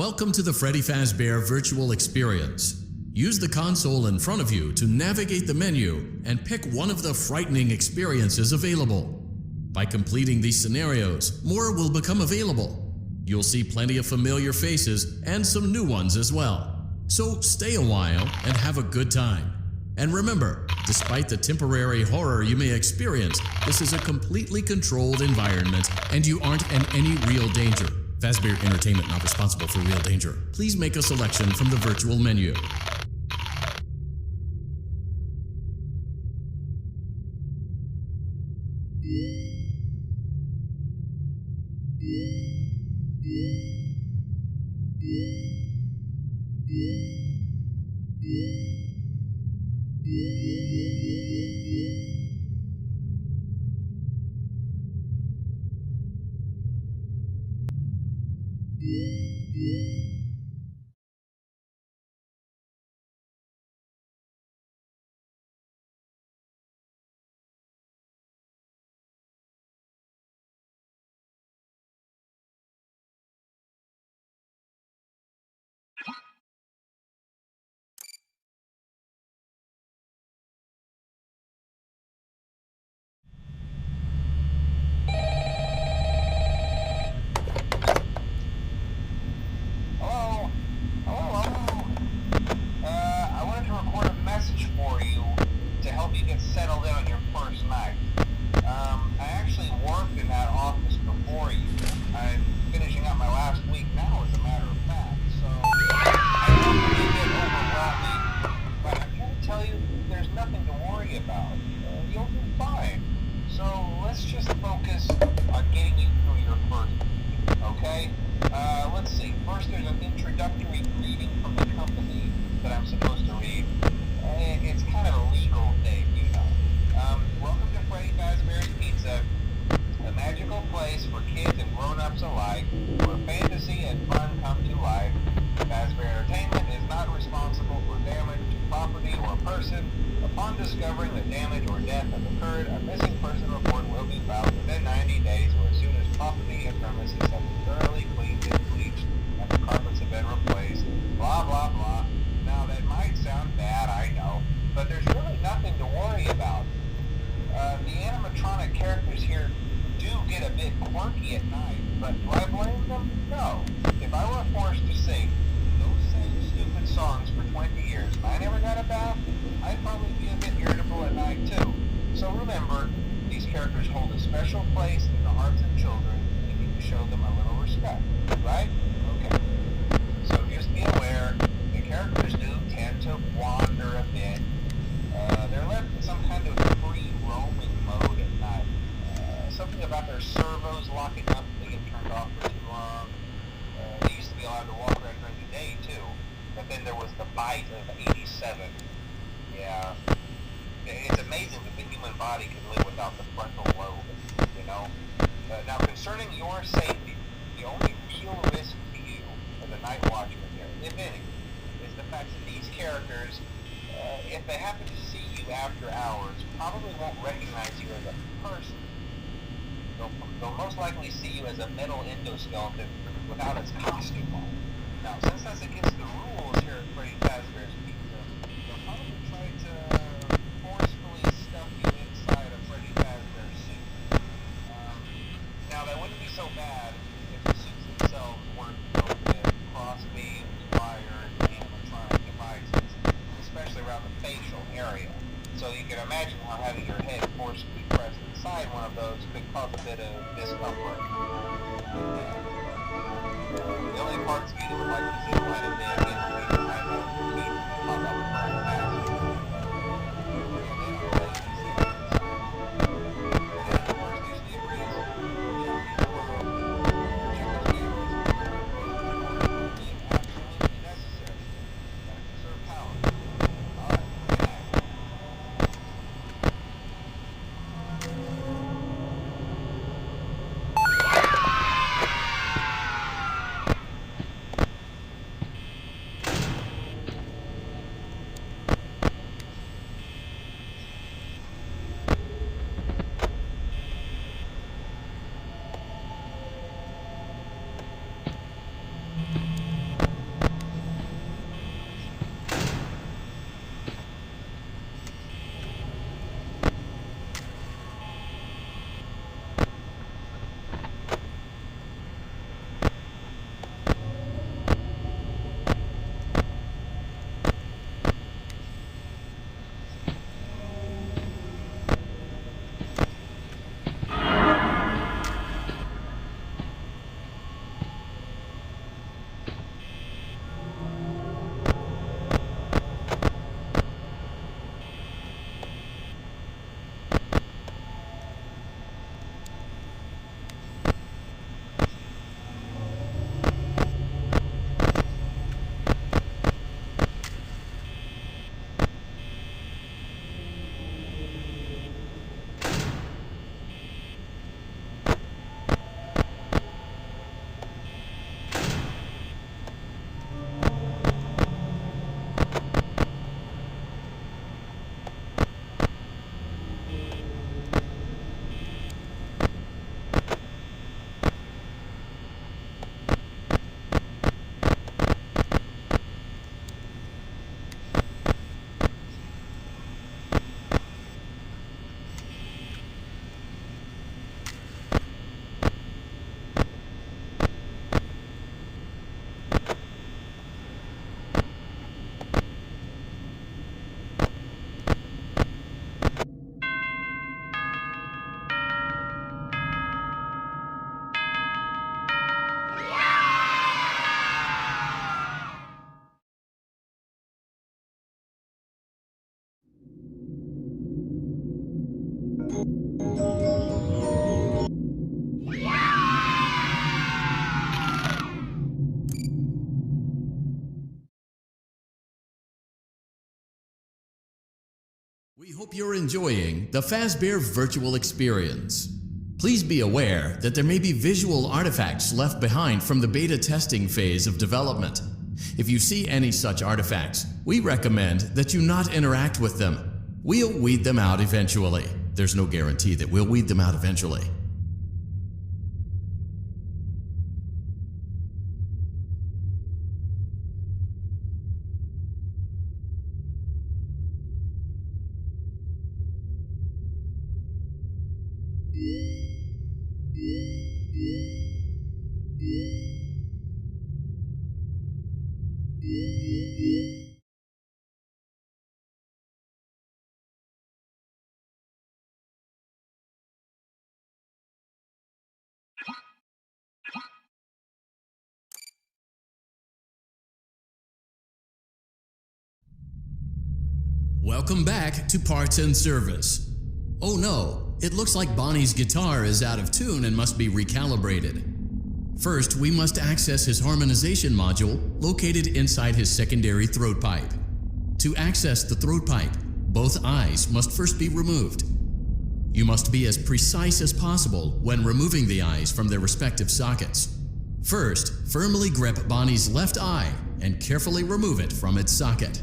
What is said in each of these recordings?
Welcome to the Freddy Fazbear Virtual Experience. Use the console in front of you to navigate the menu and pick one of the frightening experiences available. By completing these scenarios, more will become available. You'll see plenty of familiar faces and some new ones as well. So stay a while and have a good time. And remember, despite the temporary horror you may experience, this is a completely controlled environment and you aren't in any real danger. Fazbear Entertainment not responsible for real danger. Please make a selection from the virtual menu. Upon discovering the damage or death has occurred, a missing person report will be filed within 90 days or as soon as property and premises have been thoroughly cleaned and bleached and the carpets have been replaced, blah blah blah. Now that might sound bad, I know, but there's really nothing to worry about. The animatronic characters here do get a bit quirky at night, but do I blame them? No. If I were forced to sing those same stupid songs for 20 years and I never got a bath, I'd probably be a bit irritable at night too. So remember, these characters hold a special place in the hearts of children and you need to show them a little respect, right? Okay. So just be aware, the characters do tend to wander a bit. They're left in some kind of free roaming mode at night. Something about their servos locking up if they get turned off for too long. They used to be allowed to walk around during the day too, but then there was the bite of 87. Yeah, it's amazing that the human body can live without the frontal lobe, you know? Now, concerning your safety, the only real risk to you as a night watchman here, if any, is the fact that these characters, if they happen to see you after hours, probably won't recognize you as a person. They'll most likely see you as a metal endoskeleton without its costume on. Now, since that's against the rules here at Freddy Fazbear's Pizza, they'll probably try to forcefully stuff you inside a Freddy Fazbear suit. Now, that wouldn't be so bad if the suits themselves weren't filled with crossbeams, wires, animatronic devices, especially around the facial area. So you can imagine how having your head forcefully pressed inside one of those could cause a bit of discomfort. The only parts of you that would like to see quite a bit would be the eyebrows and teeth that pop up in front of the mask. And the worst usually agrees. Check those cameras. Being absolutely necessary. Gotta conserve power. Alright, good night. We hope you're enjoying the Fazbear virtual experience. Please be aware that there may be visual artifacts left behind from the beta testing phase of development. If you see any such artifacts, we recommend that you not interact with them. We'll weed them out eventually. There's no guarantee that we'll weed them out eventually. Welcome back to Parts and Service. Oh no, it looks like Bonnie's guitar is out of tune and must be recalibrated. First, we must access his harmonization module located inside his secondary throat pipe. To access the throat pipe, both eyes must first be removed. You must be as precise as possible when removing the eyes from their respective sockets. First, firmly grip Bonnie's left eye and carefully remove it from its socket.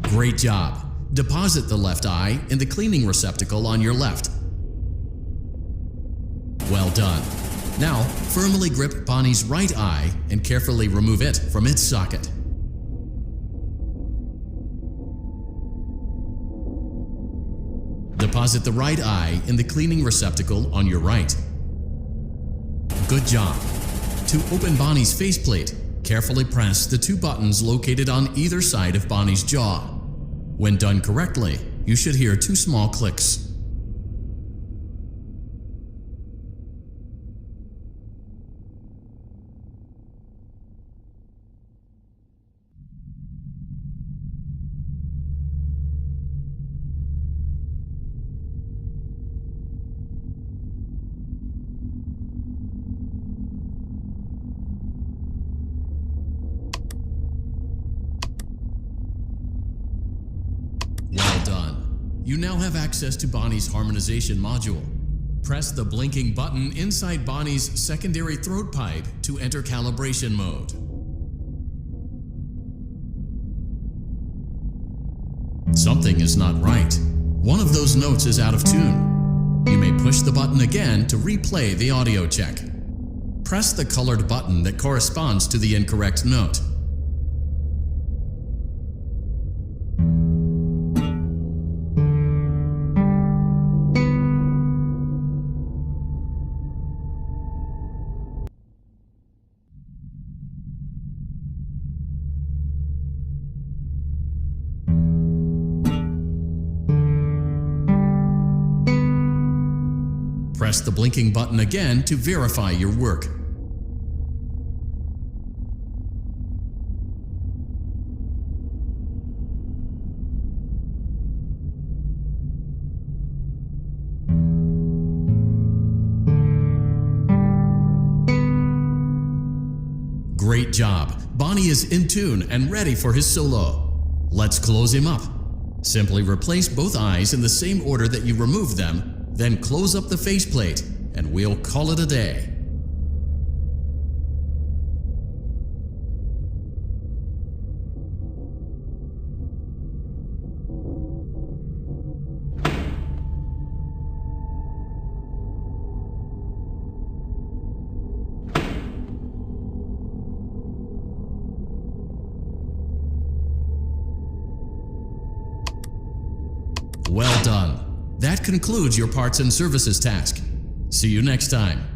Great job. Deposit the left eye in the cleaning receptacle on your left. Well done. Now, firmly grip Bonnie's right eye and carefully remove it from its socket. Deposit the right eye in the cleaning receptacle on your right. Good job. To open Bonnie's faceplate, carefully press the two buttons located on either side of Bonnie's jaw. When done correctly, you should hear two small clicks. Well done. You now have access to Bonnie's harmonization module. Press the blinking button inside Bonnie's secondary throat pipe to enter calibration mode. Something is not right. One of those notes is out of tune. You may push the button again to replay the audio check. Press the colored button that corresponds to the incorrect note. Press the blinking button again to verify your work. Great job! Bonnie is in tune and ready for his solo. Let's close him up. Simply replace both eyes in the same order that you removed them, then close up the faceplate, and we'll call it a day. Well done. That concludes your parts and services task. See you next time.